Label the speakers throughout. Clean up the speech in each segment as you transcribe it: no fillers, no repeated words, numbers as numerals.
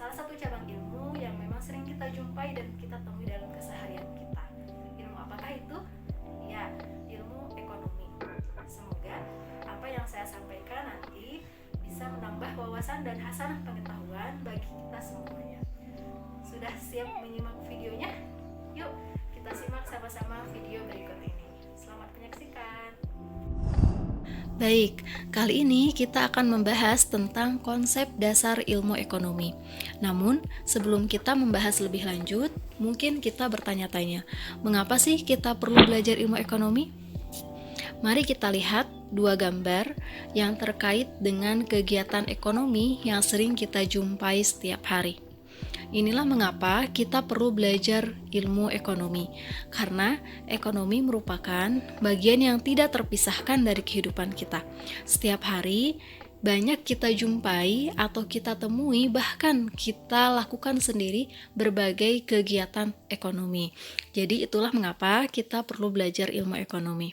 Speaker 1: salah satu cabang ilmu yang memang sering kita jumpai dan kita temui dalam keseharian kita. Ilmu apakah itu? Ya, ilmu ekonomi. Semoga apa yang saya sampaikan nanti bisa menambah wawasan dan hasanah pengetahuan bagi kita semuanya. Sudah siap menyimak videonya? Yuk, kita simak sama-sama video berikut ini. Selamat menyaksikan.
Speaker 2: Baik, kali ini kita akan membahas tentang konsep dasar ilmu ekonomi. Namun, sebelum kita membahas lebih lanjut, mungkin kita bertanya-tanya, mengapa sih kita perlu belajar ilmu ekonomi? Mari kita lihat dua gambar yang terkait dengan kegiatan ekonomi yang sering kita jumpai setiap hari. Inilah mengapa kita perlu belajar ilmu ekonomi, karena ekonomi merupakan bagian yang tidak terpisahkan dari kehidupan kita. Setiap hari, banyak kita jumpai atau kita temui, bahkan kita lakukan sendiri berbagai kegiatan ekonomi. Jadi itulah mengapa kita perlu belajar ilmu ekonomi.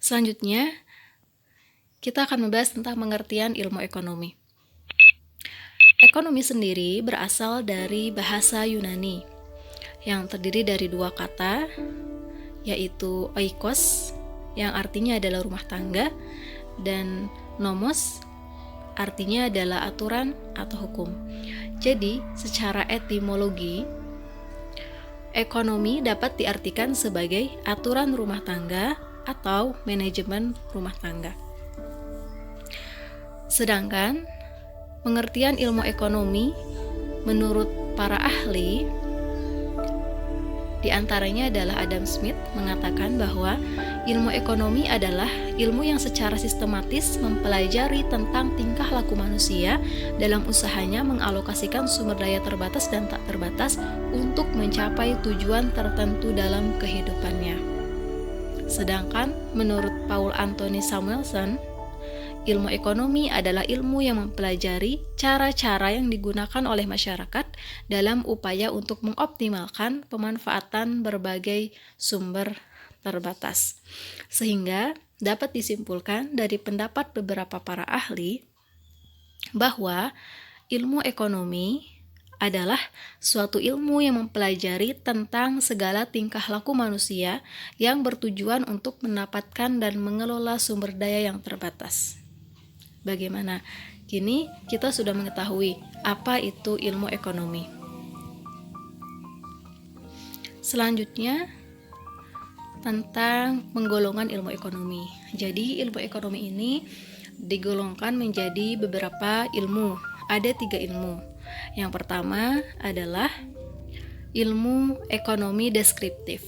Speaker 2: Selanjutnya, kita akan membahas tentang pengertian ilmu ekonomi. Ekonomi sendiri berasal dari bahasa Yunani yang terdiri dari dua kata, yaitu oikos yang artinya adalah rumah tangga dan nomos artinya adalah aturan atau hukum. Jadi, secara etimologi, ekonomi dapat diartikan sebagai aturan rumah tangga atau manajemen rumah tangga. Sedangkan pengertian ilmu ekonomi menurut para ahli diantaranya adalah Adam Smith mengatakan bahwa ilmu ekonomi adalah ilmu yang secara sistematis mempelajari tentang tingkah laku manusia dalam usahanya mengalokasikan sumber daya terbatas dan tak terbatas untuk mencapai tujuan tertentu dalam kehidupannya. Sedangkan menurut Paul Anthony Samuelson, ilmu ekonomi adalah ilmu yang mempelajari cara-cara yang digunakan oleh masyarakat dalam upaya untuk mengoptimalkan pemanfaatan berbagai sumber terbatas. Sehingga dapat disimpulkan dari pendapat beberapa para ahli bahwa ilmu ekonomi adalah suatu ilmu yang mempelajari tentang segala tingkah laku manusia yang bertujuan untuk mendapatkan dan mengelola sumber daya yang terbatas. Bagaimana? Kini kita sudah mengetahui apa itu ilmu ekonomi. Selanjutnya tentang penggolongan ilmu ekonomi. Jadi ilmu ekonomi ini digolongkan menjadi beberapa ilmu. Ada 3 ilmu. Yang pertama adalah ilmu ekonomi deskriptif.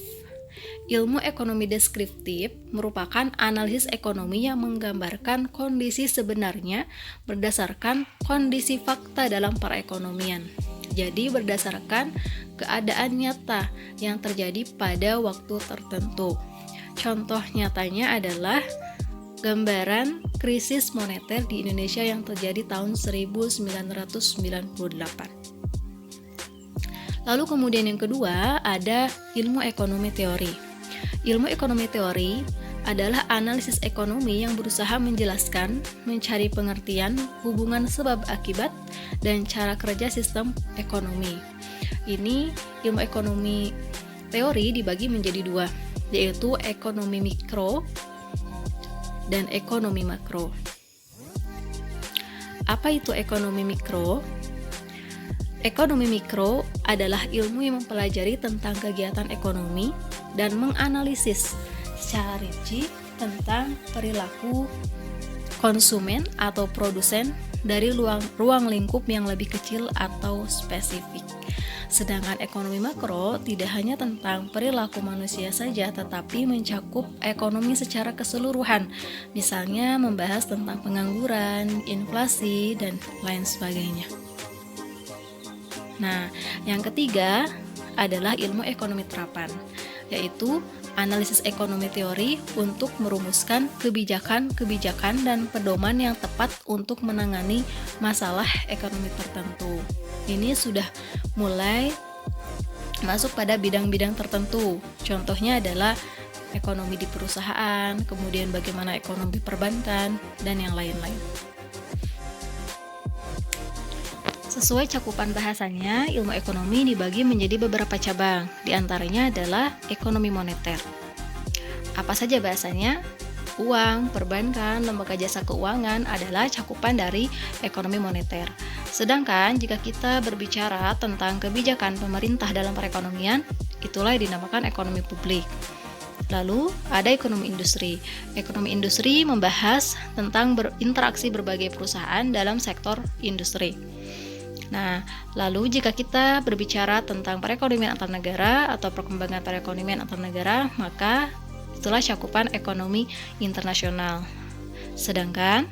Speaker 2: Ilmu ekonomi deskriptif merupakan analisis ekonomi yang menggambarkan kondisi sebenarnya berdasarkan kondisi fakta dalam perekonomian. Jadi berdasarkan keadaan nyata yang terjadi pada waktu tertentu. Contoh nyatanya adalah gambaran krisis moneter di Indonesia yang terjadi tahun 1998. Lalu kemudian yang kedua ada ilmu ekonomi teori. Ilmu ekonomi teori adalah analisis ekonomi yang berusaha menjelaskan, mencari pengertian, hubungan sebab akibat, dan cara kerja sistem ekonomi. Ini ilmu ekonomi teori dibagi menjadi 2, yaitu ekonomi mikro dan ekonomi makro. Apa itu ekonomi mikro? Ekonomi mikro adalah ilmu yang mempelajari tentang kegiatan ekonomi dan menganalisis secara rinci tentang perilaku konsumen atau produsen dari ruang lingkup yang lebih kecil atau spesifik. Sedangkan ekonomi makro tidak hanya tentang perilaku manusia saja, tetapi mencakup ekonomi secara keseluruhan, misalnya membahas tentang pengangguran, inflasi, dan lain sebagainya. Nah, yang ketiga adalah ilmu ekonomi terapan, yaitu analisis ekonomi teori untuk merumuskan kebijakan-kebijakan dan pedoman yang tepat untuk menangani masalah ekonomi tertentu. Ini sudah mulai masuk pada bidang-bidang tertentu. Contohnya adalah ekonomi di perusahaan, kemudian bagaimana ekonomi perbankan, dan yang lain-lain. Sesuai cakupan bahasanya, ilmu ekonomi dibagi menjadi beberapa cabang. Di antaranya adalah ekonomi moneter. Apa saja bahasanya? Uang, perbankan, lembaga jasa keuangan adalah cakupan dari ekonomi moneter. Sedangkan jika kita berbicara tentang kebijakan pemerintah dalam perekonomian, itulah yang dinamakan ekonomi publik. Lalu ada ekonomi industri. Ekonomi industri membahas tentang berinteraksi berbagai perusahaan dalam sektor industri. Nah, lalu jika kita berbicara tentang perekonomian antar negara atau perkembangan perekonomian antar negara, maka itulah cakupan ekonomi internasional. Sedangkan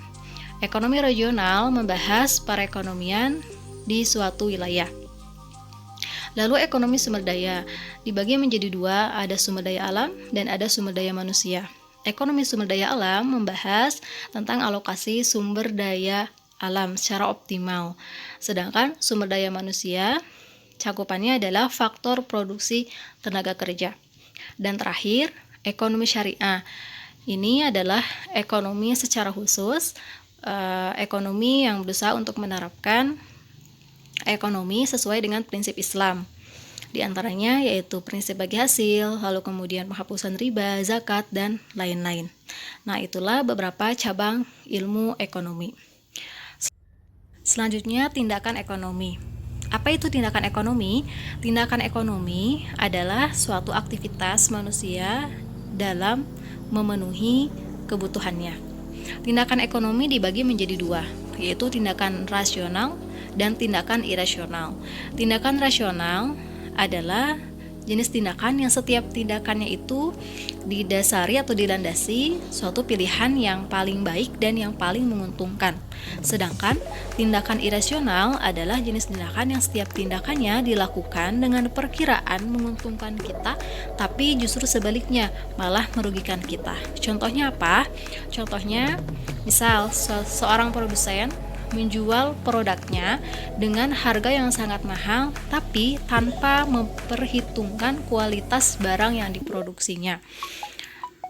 Speaker 2: ekonomi regional membahas perekonomian di suatu wilayah. Lalu ekonomi sumber daya dibagi menjadi dua, ada sumber daya alam dan ada sumber daya manusia. Ekonomi sumber daya alam membahas tentang alokasi sumber daya alam secara optimal. Sedangkan sumber daya manusia cakupannya adalah faktor produksi tenaga kerja. Dan terakhir, ekonomi syariah. Ini adalah ekonomi secara khusus, ekonomi yang berusaha untuk menerapkan ekonomi sesuai dengan prinsip Islam. Di antaranya yaitu prinsip bagi hasil, lalu kemudian penghapusan riba, zakat, dan lain-lain. Nah, itulah beberapa cabang ilmu ekonomi. Selanjutnya, tindakan ekonomi. Apa itu tindakan ekonomi? Tindakan ekonomi adalah suatu aktivitas manusia dalam memenuhi kebutuhannya. Tindakan ekonomi dibagi menjadi dua, yaitu tindakan rasional dan tindakan irasional. Tindakan rasional adalah jenis tindakan yang setiap tindakannya itu didasari atau dilandasi suatu pilihan yang paling baik dan yang paling menguntungkan. Sedangkan tindakan irasional adalah jenis tindakan yang setiap tindakannya dilakukan dengan perkiraan menguntungkan kita, tapi justru sebaliknya malah merugikan kita. Contohnya apa? Contohnya, misal seorang produsen menjual produknya dengan harga yang sangat mahal tapi tanpa memperhitungkan kualitas barang yang diproduksinya.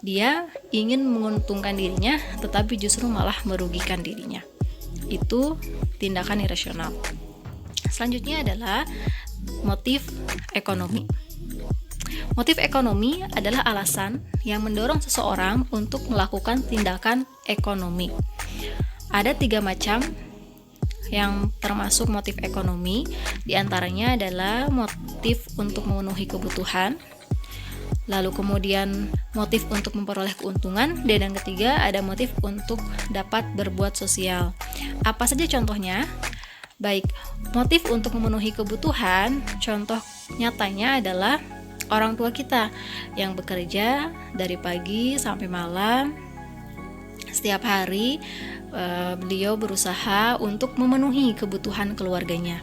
Speaker 2: Dia ingin menguntungkan dirinya tetapi justru malah merugikan dirinya. Itu tindakan irasional. Selanjutnya adalah motif ekonomi. Motif ekonomi adalah alasan yang mendorong seseorang untuk melakukan tindakan ekonomi. Ada 3 macam yang termasuk motif ekonomi, diantaranya adalah motif untuk memenuhi kebutuhan, lalu kemudian motif untuk memperoleh keuntungan, dan yang ketiga ada motif untuk dapat berbuat sosial. Apa saja contohnya? Baik, motif untuk memenuhi kebutuhan, contoh nyatanya adalah orang tua kita yang bekerja dari pagi sampai malam. Setiap hari beliau berusaha untuk memenuhi kebutuhan keluarganya.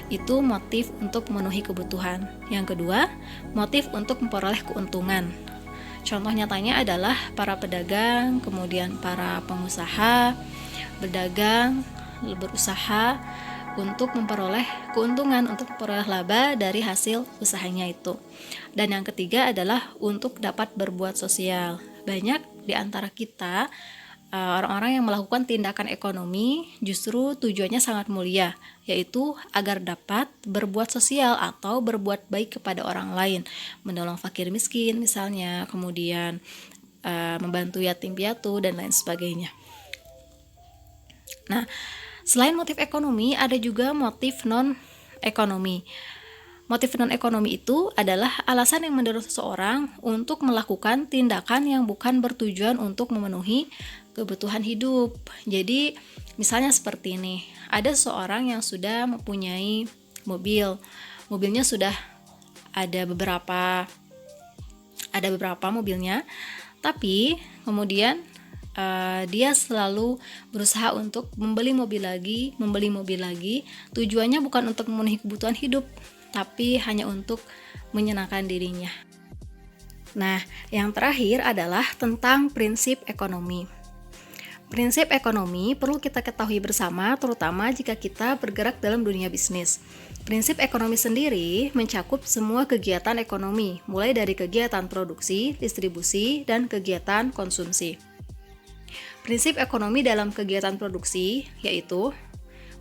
Speaker 2: Itu motif untuk memenuhi kebutuhan. Yang kedua, motif untuk memperoleh keuntungan. Contoh nyatanya adalah para pedagang, kemudian para pengusaha, berdagang, berusaha untuk memperoleh keuntungan, untuk memperoleh laba dari hasil usahanya itu. Dan yang ketiga adalah untuk dapat berbuat sosial. Banyak di antara kita orang-orang yang melakukan tindakan ekonomi justru tujuannya sangat mulia, yaitu agar dapat berbuat sosial atau berbuat baik kepada orang lain, menolong fakir miskin misalnya, kemudian membantu yatim piatu dan lain sebagainya. Nah, selain motif ekonomi ada juga motif non-ekonomi. Motif non-ekonomi itu adalah alasan yang mendorong seseorang untuk melakukan tindakan yang bukan bertujuan untuk memenuhi kebutuhan hidup. Jadi, misalnya seperti ini, ada seseorang yang sudah mempunyai mobil. Mobilnya sudah ada beberapa mobilnya, tapi kemudian dia selalu berusaha untuk membeli mobil lagi. Tujuannya bukan untuk memenuhi kebutuhan hidup, tapi hanya untuk menyenangkan dirinya. Nah, yang terakhir adalah tentang prinsip ekonomi. Prinsip ekonomi perlu kita ketahui bersama, terutama jika kita bergerak dalam dunia bisnis. Prinsip ekonomi sendiri mencakup semua kegiatan ekonomi, mulai dari kegiatan produksi, distribusi, dan kegiatan konsumsi. Prinsip ekonomi dalam kegiatan produksi yaitu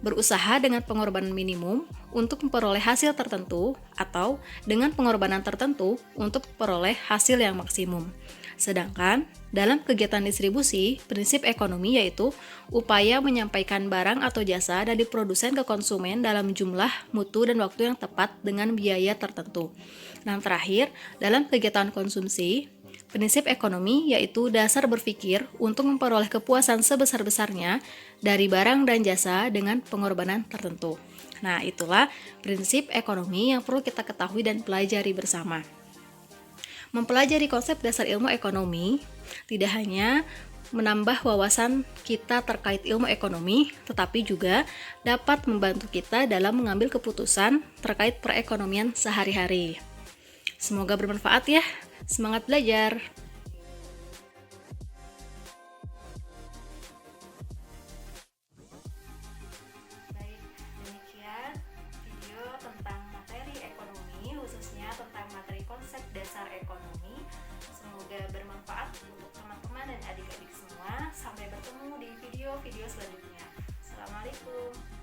Speaker 2: berusaha dengan pengorbanan minimum untuk memperoleh hasil tertentu atau dengan pengorbanan tertentu untuk memperoleh hasil yang maksimum. Sedangkan dalam kegiatan distribusi, prinsip ekonomi yaitu upaya menyampaikan barang atau jasa dari produsen ke konsumen dalam jumlah, mutu, dan waktu yang tepat dengan biaya tertentu. Nah, terakhir, dalam kegiatan konsumsi, prinsip ekonomi yaitu dasar berpikir untuk memperoleh kepuasan sebesar-besarnya dari barang dan jasa dengan pengorbanan tertentu. Nah, itulah prinsip ekonomi yang perlu kita ketahui dan pelajari bersama. Mempelajari konsep dasar ilmu ekonomi tidak hanya menambah wawasan kita terkait ilmu ekonomi, tetapi juga dapat membantu kita dalam mengambil keputusan terkait perekonomian sehari-hari. Semoga bermanfaat ya. Semangat belajar!
Speaker 1: Baik, demikian video tentang materi ekonomi, khususnya tentang materi konsep dasar ekonomi. Semoga bermanfaat untuk teman-teman dan adik-adik semua. Sampai bertemu di video-video selanjutnya. Assalamualaikum.